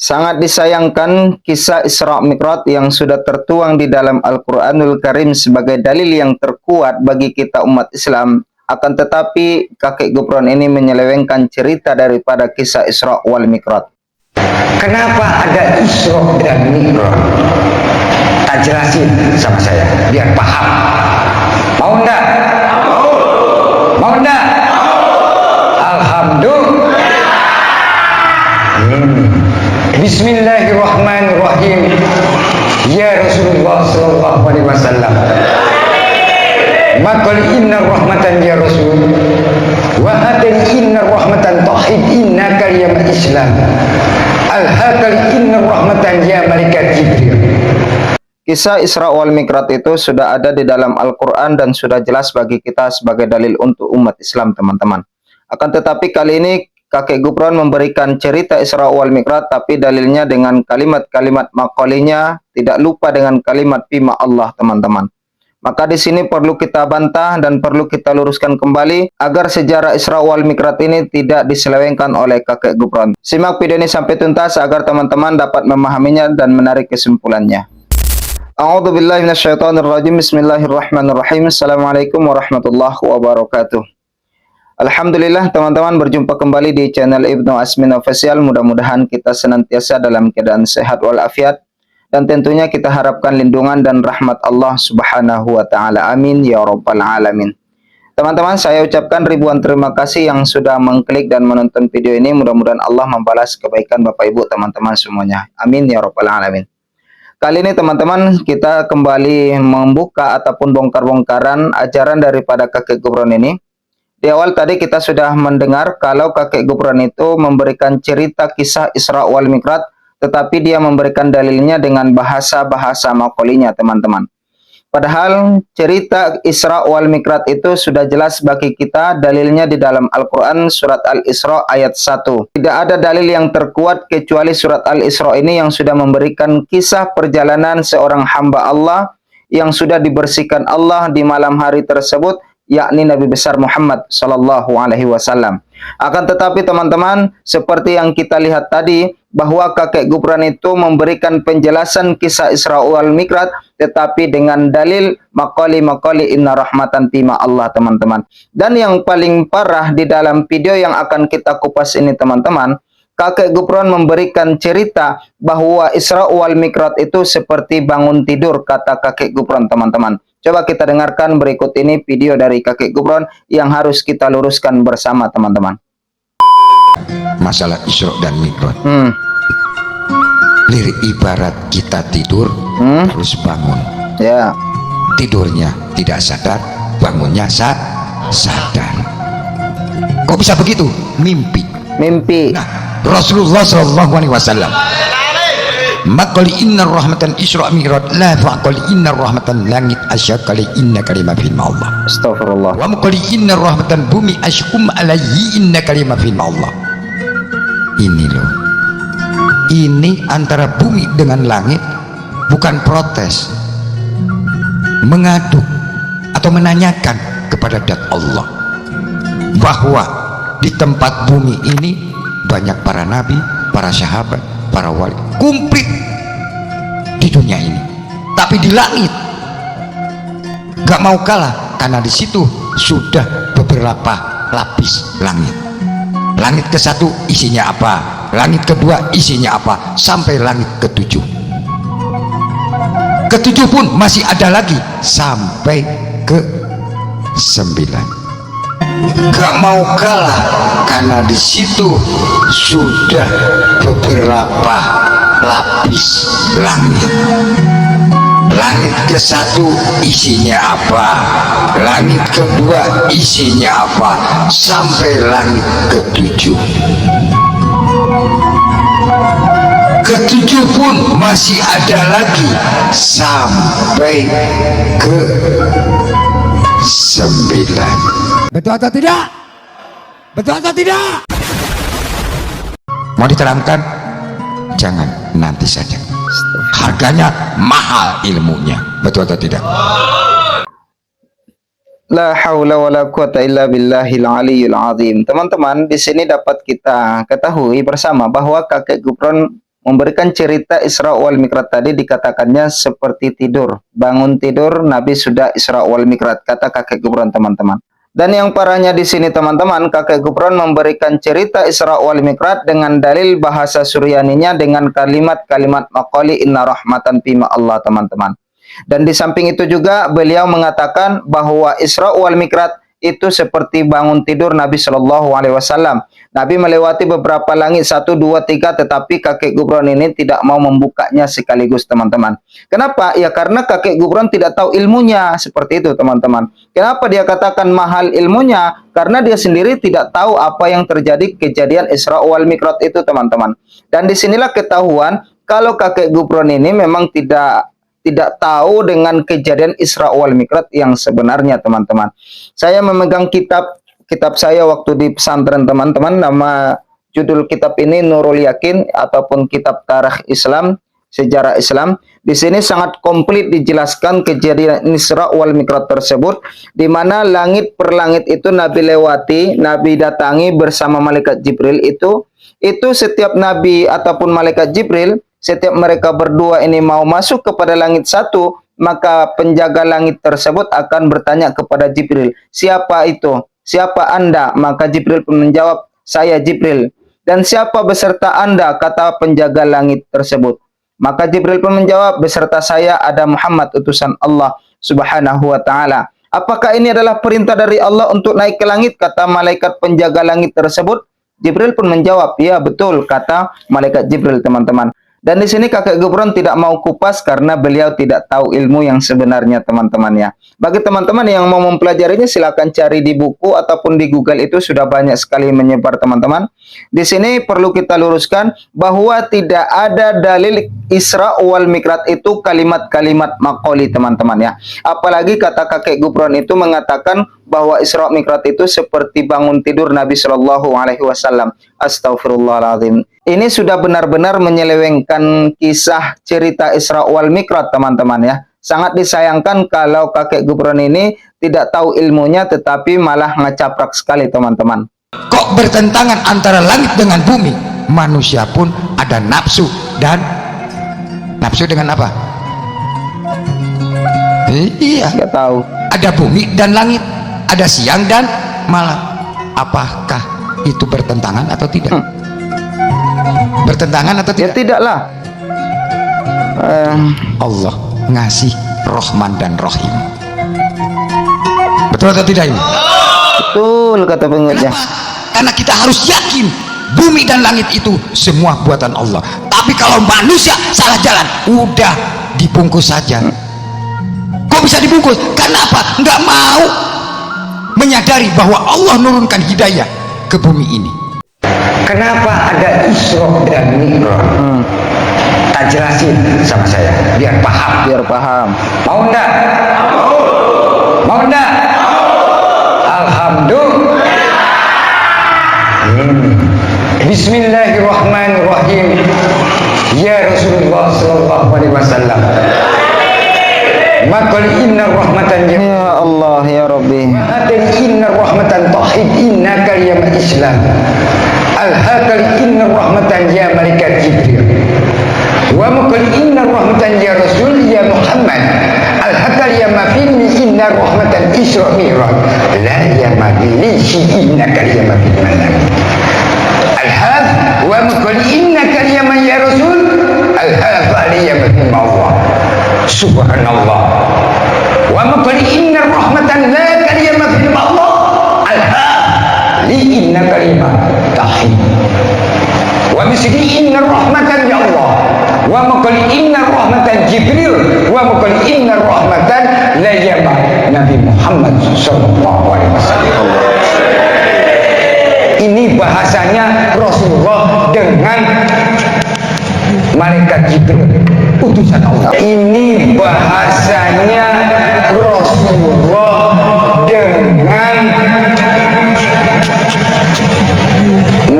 Sangat disayangkan kisah Isra Mi'raj yang sudah tertuang di dalam Al-Quranul Karim sebagai dalil yang terkuat bagi kita umat Islam. Akan tetapi kakek Gufron ini menyelewengkan cerita daripada kisah Isra wal Mi'raj. Kenapa ada Isra dan Mi'raj? Tak jelasin sama saya biar paham. Mau enggak? Mau enggak? Alhamdulillah. Bismillahirrahmanirrahim. Ya Rasulullah sallallahu alaihi wasallam. Maqal inna rahmatan ya Rasul. Wa hadin inna rahmatan tauhid inna kaliyam Islam. Al-hakal inna rahmatan ya malaikat Jibril. Kisah Isra wal Mi'raj itu sudah ada di dalam Al-Quran dan sudah jelas bagi kita sebagai dalil untuk umat Islam, teman-teman. Akan tetapi kali ini kakek Gufron memberikan cerita Isra wal Mi'raj, tapi dalilnya dengan kalimat-kalimat makolinya, tidak lupa dengan kalimat fima Allah, teman-teman. Maka di sini perlu kita bantah dan perlu kita luruskan kembali agar sejarah Isra wal Mi'raj ini tidak diselewengkan oleh kakek Gufron. Simak video ini sampai tuntas agar teman-teman dapat memahaminya dan menarik kesimpulannya. A'udzubillahi minasyaitonirrajim. Bismillahirrahmanirrahim. Assalamualaikum warahmatullahi wabarakatuh. Alhamdulillah, teman-teman, berjumpa kembali di channel Ibnu Asmin Official. Mudah-mudahan kita senantiasa dalam keadaan sehat walafiat, dan tentunya kita harapkan lindungan dan rahmat Allah Subhanahu wa taala. Amin ya rabbal alamin. Teman-teman, saya ucapkan ribuan terima kasih yang sudah mengklik dan menonton video ini. Mudah-mudahan Allah membalas kebaikan Bapak Ibu teman-teman semuanya. Amin ya rabbal alamin. Kali ini teman-teman, kita kembali membuka ataupun bongkar-bongkaran ajaran daripada kakek Gufron ini. Di awal tadi kita sudah mendengar kalau kakek Gufron itu memberikan cerita kisah Isra wal Mi'raj, tetapi dia memberikan dalilnya dengan bahasa-bahasa makolinya, teman-teman. Padahal cerita Isra wal Mi'raj itu sudah jelas bagi kita dalilnya di dalam Al-Quran surat Al-Isra ayat 1. Tidak ada dalil yang terkuat kecuali surat Al-Isra ini yang sudah memberikan kisah perjalanan seorang hamba Allah yang sudah dibersihkan Allah di malam hari tersebut, yakni Nabi besar Muhammad sallallahu alaihi wasallam. Akan tetapi teman-teman, seperti yang kita lihat tadi, bahwa kakek Gufron itu memberikan penjelasan kisah Isra wal Mi'raj, tetapi dengan dalil maqali inna rahmatan fima Allah, teman-teman. Dan yang paling parah di dalam video yang akan kita kupas ini, teman-teman, kakek Gufron memberikan cerita bahwa Isra wal Mi'raj itu seperti bangun tidur, kata kakek Gufron, teman-teman. Coba kita dengarkan berikut ini video dari kakek Gufron yang harus kita luruskan bersama, teman-teman. Masalah Isra dan Mi'raj. Lirik ibarat kita tidur terus bangun. Ya. Tidurnya tidak sadar, bangunnya sadar. Kok bisa begitu? Mimpi. Nah, Rasulullah sallallahu alaihi wasallam, maqali inna rahmatan Isra Mi'raj la faqali inna rahmatan langit asyakali inna kalimah firman Allah. Astagfirullah. Wa maqali inna rahmatan bumi asykum alayhi inna kalimah firman Allah. Ini loh, ini antara bumi dengan langit bukan protes, mengaduk atau menanyakan kepada zat Allah bahwa di tempat bumi ini banyak para nabi, para sahabat, para wali, komplit di dunia ini. Tapi di langit gak mau kalah, karena di situ sudah beberapa lapis langit. Langit ke-1 isinya apa, langit kedua isinya apa, sampai langit ke-7. Ke-7 pun masih ada lagi sampai ke-9. Gak mau kalah, karena di situ sudah beberapa lapis langit. Langit ke-1 isinya apa, langit kedua isinya apa, sampai langit ke-7. Ke-7 pun masih ada lagi sampai ke-9. Betul atau tidak? Betul atau tidak? Mau diterangkan? Jangan, nanti saja. Harganya mahal ilmunya. Betul atau tidak? La haula wala quwata illa billahil aliyyil azim. Teman-teman, di sini dapat kita ketahui bersama bahwa kakek Gufron memberikan cerita Isra wal Mi'raj tadi dikatakannya seperti tidur. Bangun tidur, Nabi sudah Isra wal Mi'raj, kata kakek Gubron teman-teman. Dan yang parahnya di sini teman-teman, kakek Gubron memberikan cerita Isra wal Mi'raj dengan dalil bahasa Suryaninya dengan kalimat-kalimat maqali inna rahmatan bima Allah teman-teman. Dan di samping itu juga beliau mengatakan bahwa Isra wal Mi'raj itu seperti bangun tidur Nabi Shallallahu Alaihi Wasallam. Nabi melewati beberapa langit 1, 2, 3, tetapi kakek Gubron ini tidak mau membukanya sekaligus teman-teman. Kenapa? Ya karena kakek Gubron tidak tahu ilmunya seperti itu teman-teman. Kenapa dia katakan mahal ilmunya? Karena dia sendiri tidak tahu apa yang terjadi kejadian Isra wal Mi'raj itu teman-teman. Dan disinilah ketahuan kalau kakek Gubron ini memang tidak tahu dengan kejadian Isra wal Mi'raj yang sebenarnya teman-teman. Saya memegang kitab saya waktu di pesantren teman-teman, nama judul kitab ini Nurul Yakin ataupun kitab Tarikh Islam, sejarah Islam. Di sini sangat komplit dijelaskan kejadian Isra wal Mi'raj tersebut, di mana langit per langit itu Nabi lewati, Nabi datangi bersama malaikat Jibril itu setiap Nabi ataupun malaikat Jibril, setiap mereka berdua ini mau masuk kepada langit satu, maka penjaga langit tersebut akan bertanya kepada Jibril, siapa itu? Siapa Anda? Maka Jibril pun menjawab, saya Jibril. Dan siapa beserta Anda? Kata penjaga langit tersebut. Maka Jibril pun menjawab, beserta saya ada Muhammad utusan Allah Subhanahu wa taala. Apakah ini adalah perintah dari Allah untuk naik ke langit? Kata malaikat penjaga langit tersebut. Jibril pun menjawab, ya betul, kata malaikat Jibril teman-teman. Dan di sini kakek Gubron tidak mau kupas karena beliau tidak tahu ilmu yang sebenarnya teman-teman ya. Bagi teman-teman yang mau mempelajarinya silakan cari di buku ataupun di Google, itu sudah banyak sekali menyebar teman-teman. Di sini perlu kita luruskan bahwa tidak ada dalil Isra wal Mi'raj itu kalimat-kalimat maqali teman-teman ya. Apalagi kata kakek Gubron itu mengatakan bahwa Isra Mi'raj itu seperti bangun tidur Nabi Shallallahu Alaihi Wasallam. Astagfirullahaladzim. Ini sudah benar-benar menyelewengkan kisah cerita Isra wal Mi'raj teman-teman ya. Sangat disayangkan kalau kakek Gubron ini tidak tahu ilmunya tetapi malah ngacaprak sekali teman-teman. Kok bertentangan antara langit dengan bumi? Manusia pun ada nafsu, dan nafsu dengan apa? Iya, Nggak tahu. ada bumi dan langit, ada siang dan malam. Apakah itu bertentangan atau tidak? Bertentangan atau Ya tidak? tidaklah. Allah ngasih Rahman dan Rahim. Betul atau tidak ini? Betul kata pengikutnya. Karena kita harus yakin bumi dan langit itu semua buatan Allah. Tapi kalau manusia salah jalan, udah dibungkus saja. Kok bisa dibungkus? Karena apa? Nggak mau menyadari bahwa Allah nurunkan hidayah ke bumi ini. Kenapa ada Isra dan Mi'raj? Tak jelasin sama saya biar paham. Biar paham. Mau enggak? Mau enggak? Alhamdulillah. Bismillahirrahmanirrahim. Ya Rasulullah sallallahu alaihi wasallam. Maqal inna rahmatan Ya Allah ya Rabbi. inna rahmatan tahid inna karyam Islam. Al-hakal inna rahmatan ya malaikat Jibril. Wa maqal inna rahmatan ya Rasul ya Muhammad. Al-hakal ya mafini inna rahmatan Isra Mi'raj. La ya mabilisi inna karyam Islam. Al-haf wa maqal inna karyam ya Rasul. Al-haf ya mafini Allah. Subhanallah. Wa maqal inna rahmatan la karyam fi Allah. Al-haf li inna kalimah tahid. Wa misli inna rahmatan ya Allah. Wa maqal inna rahmatan Jibril. Wa maqal inna rahmatan la yama Nabi Muhammad sallallahu alaihi wasallam. Ini bahasanya Rasulullah dengan malaikat Jibril, utusan Allah. Ini bahasanya Rasulullah dengan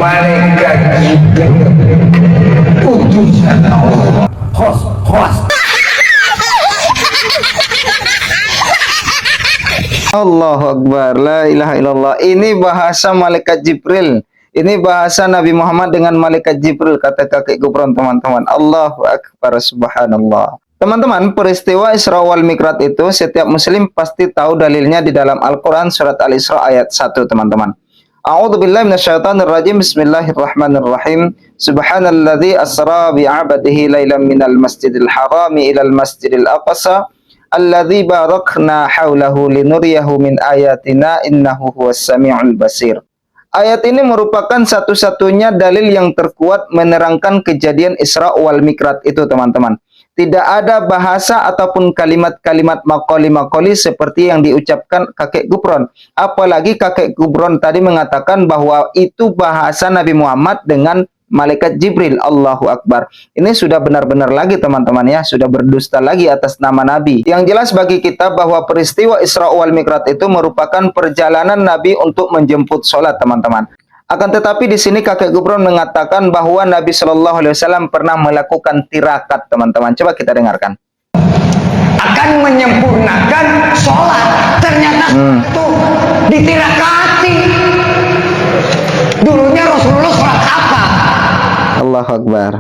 malaikat Jibril, utusan Allah. Host. Allahu Akbar, la ilaha illallah. Ini bahasa malaikat Jibril. Ini bahasa Nabi Muhammad dengan malaikat Jibril, kata kakek Gufron, teman-teman. Allahu Akbar, subhanallah. Teman-teman, peristiwa Isra wal Mi'raj itu setiap muslim pasti tahu dalilnya di dalam Al-Quran surat Al-Isra ayat 1, teman-teman. A'udzubillahi minasyaitonirrajim. Bismillahirrahmanirrahim. Subhanalladzi asra bi'abadihi lailan minal masjidil harami ilal masjidil aqsa alladzi barakna haulahu linuriyahu min ayatina innahu huwas samiul basir. Ayat ini merupakan satu-satunya dalil yang terkuat menerangkan kejadian Isra wal Mi'raj itu, teman-teman. Tidak ada bahasa ataupun kalimat-kalimat makoli-makoli seperti yang diucapkan kakek Gufron. Apalagi kakek Gufron tadi mengatakan bahwa itu bahasa Nabi Muhammad dengan malaikat Jibril. Allahu Akbar. Ini sudah benar-benar lagi, teman-teman ya, sudah berdusta lagi atas nama Nabi. Yang jelas bagi kita bahwa peristiwa Isra wal Mi'raj itu merupakan perjalanan Nabi untuk menjemput sholat, teman-teman. Akan tetapi di sini kakek Gufron mengatakan bahwa Nabi Shallallahu Alaihi Wasallam pernah melakukan tirakat, teman-teman. Coba kita dengarkan. Akan menyempurnakan sholat, ternyata itu ditirakati. Dulunya Rasulullah sholat apa? Allahu Akbar.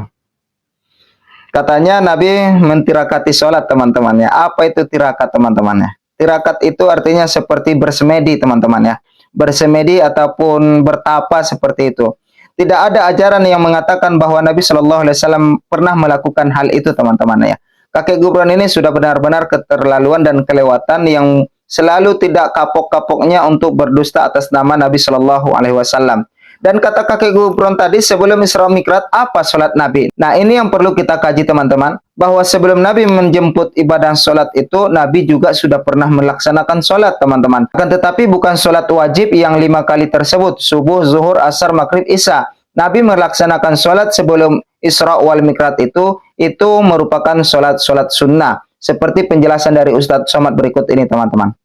Katanya Nabi mentirakati sholat, teman-teman ya. Apa itu tirakat, teman-teman ya? Tirakat itu artinya seperti bersemedi, teman-teman ya. Bersemedi ataupun bertapa seperti itu. Tidak ada ajaran yang mengatakan bahwa Nabi Shallallahu Alaihi Wasallam pernah melakukan hal itu, teman-teman ya. Kakek Gufron ini sudah benar-benar keterlaluan dan kelewatan yang selalu tidak kapok-kapoknya untuk berdusta atas nama Nabi Shallallahu Alaihi Wasallam. Dan kata kakek Gufron tadi, sebelum Isra Mi'raj apa sholat Nabi? Nah, ini yang perlu kita kaji, teman-teman. Bahwa sebelum Nabi menjemput ibadah sholat itu, Nabi juga sudah pernah melaksanakan sholat, teman-teman. Akan tetapi bukan sholat wajib yang 5 kali tersebut. Subuh, zuhur, asar, maghrib, isya. Nabi melaksanakan sholat sebelum Isra wal Mi'raj itu merupakan sholat sunnah. Seperti penjelasan dari Ustadz Somad berikut ini, teman-teman.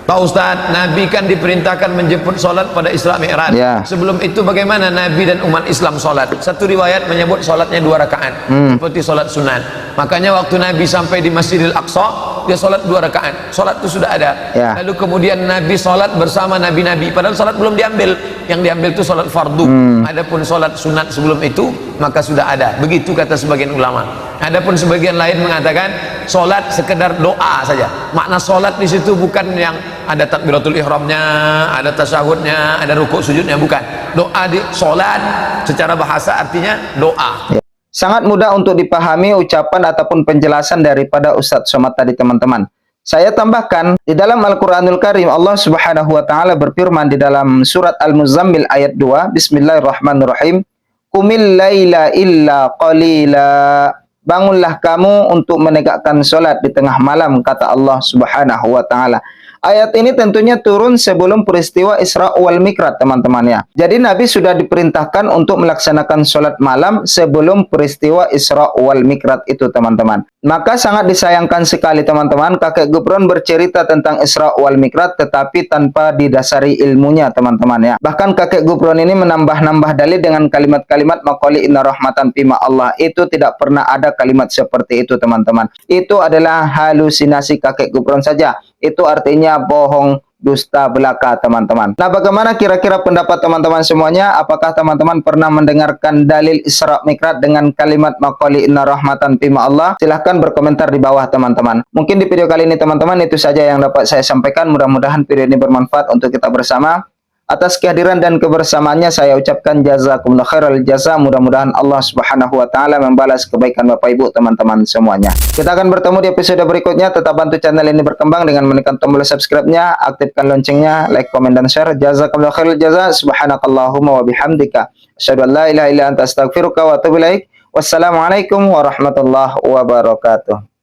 Pak Ustadz, Nabi kan diperintahkan menjemput sholat pada Isra Mi'raj. Ya. Sebelum itu bagaimana Nabi dan umat Islam sholat? Satu riwayat menyebut sholatnya 2 rakaat, seperti sholat sunat. Makanya waktu Nabi sampai di Masjidil Aqsa, dia sholat 2 rakaat. Sholat itu sudah ada. Ya. Lalu kemudian Nabi sholat bersama Nabi-Nabi. Padahal sholat belum diambil. Yang diambil itu sholat fardu. Adapun sholat sunat sebelum itu, maka sudah ada. Begitu kata sebagian ulama. Adapun sebagian lain mengatakan sholat sekedar doa saja. Makna sholat di situ bukan yang ada takbiratul ihramnya, ada tasyahudnya, ada rukuk sujudnya, bukan. Doa di sholat secara bahasa artinya doa. Ya. Sangat mudah untuk dipahami ucapan ataupun penjelasan daripada Ustadz Somad tadi, teman-teman. Saya tambahkan, di dalam Al-Quranul Karim, Allah Subhanahu wa Ta'ala berfirman di dalam surat Al-Muzammil ayat 2, Bismillahirrahmanirrahim, Qumil laila illa qalila. Bangunlah kamu untuk menegakkan sholat di tengah malam, kata Allah Subhanahu wa Ta'ala. Ayat ini tentunya turun sebelum peristiwa Isra wal Mi'raj, teman-teman ya. Jadi Nabi sudah diperintahkan untuk melaksanakan sholat malam sebelum peristiwa Isra wal Mi'raj itu, teman-teman. Maka sangat disayangkan sekali, teman-teman, kakek Gufron bercerita tentang Isra wal Mi'raj tetapi tanpa didasari ilmunya, teman-teman ya. Bahkan kakek Gufron ini menambah-nambah dalil dengan kalimat-kalimat maqali inna rahmatan bima Allah. Itu tidak pernah ada kalimat seperti itu, teman-teman. Itu adalah halusinasi kakek Gufron saja. Itu artinya bohong, dusta belaka, teman-teman. Nah, bagaimana kira-kira pendapat teman-teman semuanya? Apakah teman-teman pernah mendengarkan dalil Isra Mi'raj dengan kalimat maqali inna rahmatan bima Allah? Silahkan berkomentar di bawah, teman-teman. Mungkin di video kali ini, teman-teman, itu saja yang dapat saya sampaikan. Mudah-mudahan video ini bermanfaat untuk kita bersama. Atas kehadiran dan kebersamaannya saya ucapkan jazakumullah khairal jaza. Mudah-mudahan Allah Subhanahu wa Ta'ala membalas kebaikan Bapak Ibu, teman-teman semuanya. Kita akan bertemu di episode berikutnya. Tetap bantu channel ini berkembang dengan menekan tombol subscribe-nya, aktifkan loncengnya, like, komen, dan share. Jazakumullah khairal jaza. Subhanakallahumma wa bihamdika asyhadu an la ilaha illa anta astaghfiruka wa atubu ilaik. Wassalamualaikum warahmatullahi wabarakatuh.